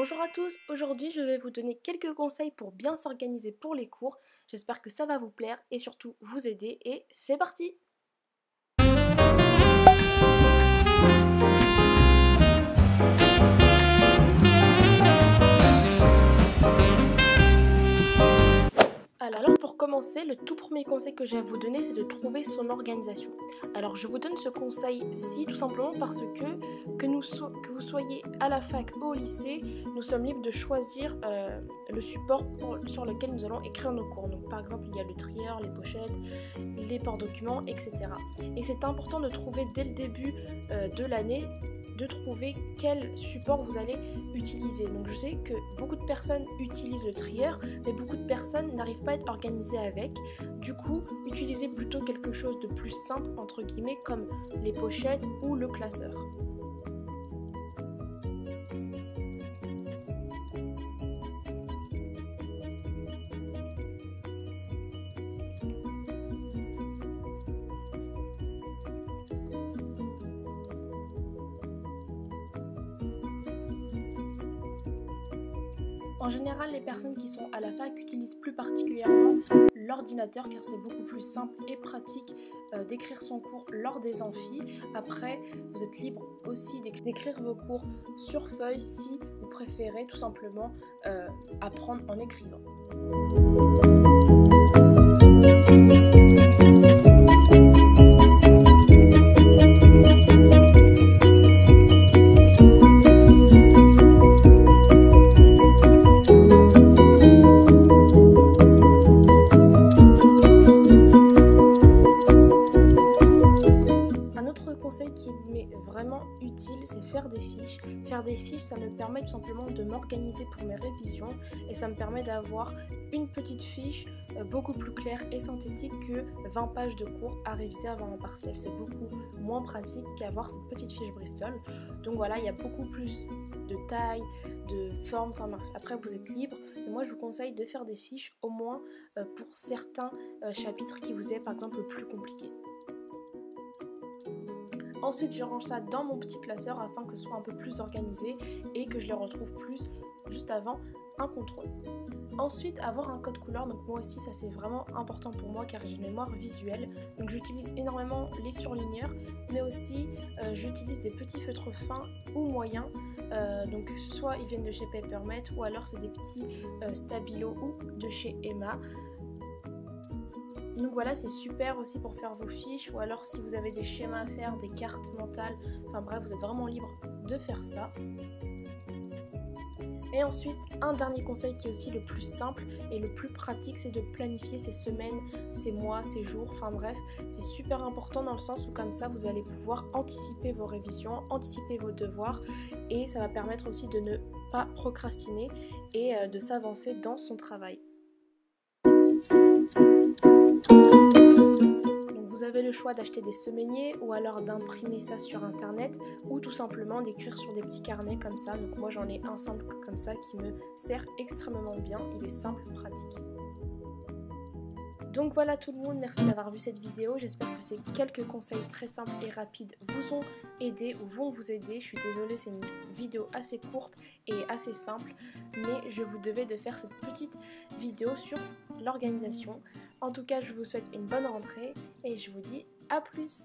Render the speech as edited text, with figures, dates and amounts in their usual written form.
Bonjour à tous, aujourd'hui je vais vous donner quelques conseils pour bien s'organiser pour les cours. J'espère que ça va vous plaire et surtout vous aider et c'est parti! Alors pour commencer, le tout premier conseil que j'ai à vous donner, c'est de trouver son organisation. Alors je vous donne ce conseil-ci tout simplement parce que vous soyez à la fac ou au lycée, nous sommes libres de choisir le support sur lequel nous allons écrire nos cours. Donc par exemple, il y a le trieur, les pochettes, les porte-documents, etc. Et c'est important de trouver dès le début de l'année de trouver quel support vous allez utiliser. Donc je sais que beaucoup de personnes utilisent le trieur, mais beaucoup de personnes n'arrivent pas à être organisées avec. Du coup, utilisez plutôt quelque chose de plus simple, entre guillemets, comme les pochettes ou le classeur. En général, les personnes qui sont à la fac utilisent plus particulièrement l'ordinateur car c'est beaucoup plus simple et pratique d'écrire son cours lors des amphis. Après, vous êtes libre aussi d'écrire vos cours sur feuille si vous préférez tout simplement apprendre en écrivant. Qui m'est vraiment utile, c'est faire des fiches. Faire des fiches, ça me permet tout simplement de m'organiser pour mes révisions et ça me permet d'avoir une petite fiche beaucoup plus claire et synthétique que 20 pages de cours à réviser avant un partiel. C'est beaucoup moins pratique qu'avoir cette petite fiche Bristol. Donc voilà, il y a beaucoup plus de taille, de forme, enfin bref, après vous êtes libre. Mais moi je vous conseille de faire des fiches au moins pour certains chapitres qui vous est par exemple le plus compliqué. Ensuite, je range ça dans mon petit classeur afin que ce soit un peu plus organisé et que je les retrouve plus juste avant un contrôle. Ensuite, avoir un code couleur, donc moi aussi ça c'est vraiment important pour moi car j'ai une mémoire visuelle. Donc j'utilise énormément les surligneurs, mais aussi j'utilise des petits feutres fins ou moyens. Donc soit ils viennent de chez Papermate ou alors c'est des petits stabilos ou de chez Emma. Donc voilà, c'est super aussi pour faire vos fiches ou alors si vous avez des schémas à faire, des cartes mentales, enfin bref, vous êtes vraiment libre de faire ça. Et ensuite, un dernier conseil qui est aussi le plus simple et le plus pratique, c'est de planifier ces semaines, ces mois, ces jours, enfin bref, c'est super important dans le sens où comme ça, vous allez pouvoir anticiper vos révisions, anticiper vos devoirs et ça va permettre aussi de ne pas procrastiner et de s'avancer dans son travail. Vous avez le choix d'acheter des semainiers ou alors d'imprimer ça sur internet ou tout simplement d'écrire sur des petits carnets comme ça. Donc moi j'en ai un simple comme ça qui me sert extrêmement bien, il est simple, pratique. Donc voilà tout le monde, merci d'avoir vu cette vidéo, j'espère que ces quelques conseils très simples et rapides vous ont aidé ou vont vous aider. Je suis désolée, c'est une vidéo assez courte et assez simple, mais je vous devais de faire cette petite vidéo sur l'organisation. En tout cas, je vous souhaite une bonne rentrée et je vous dis à plus!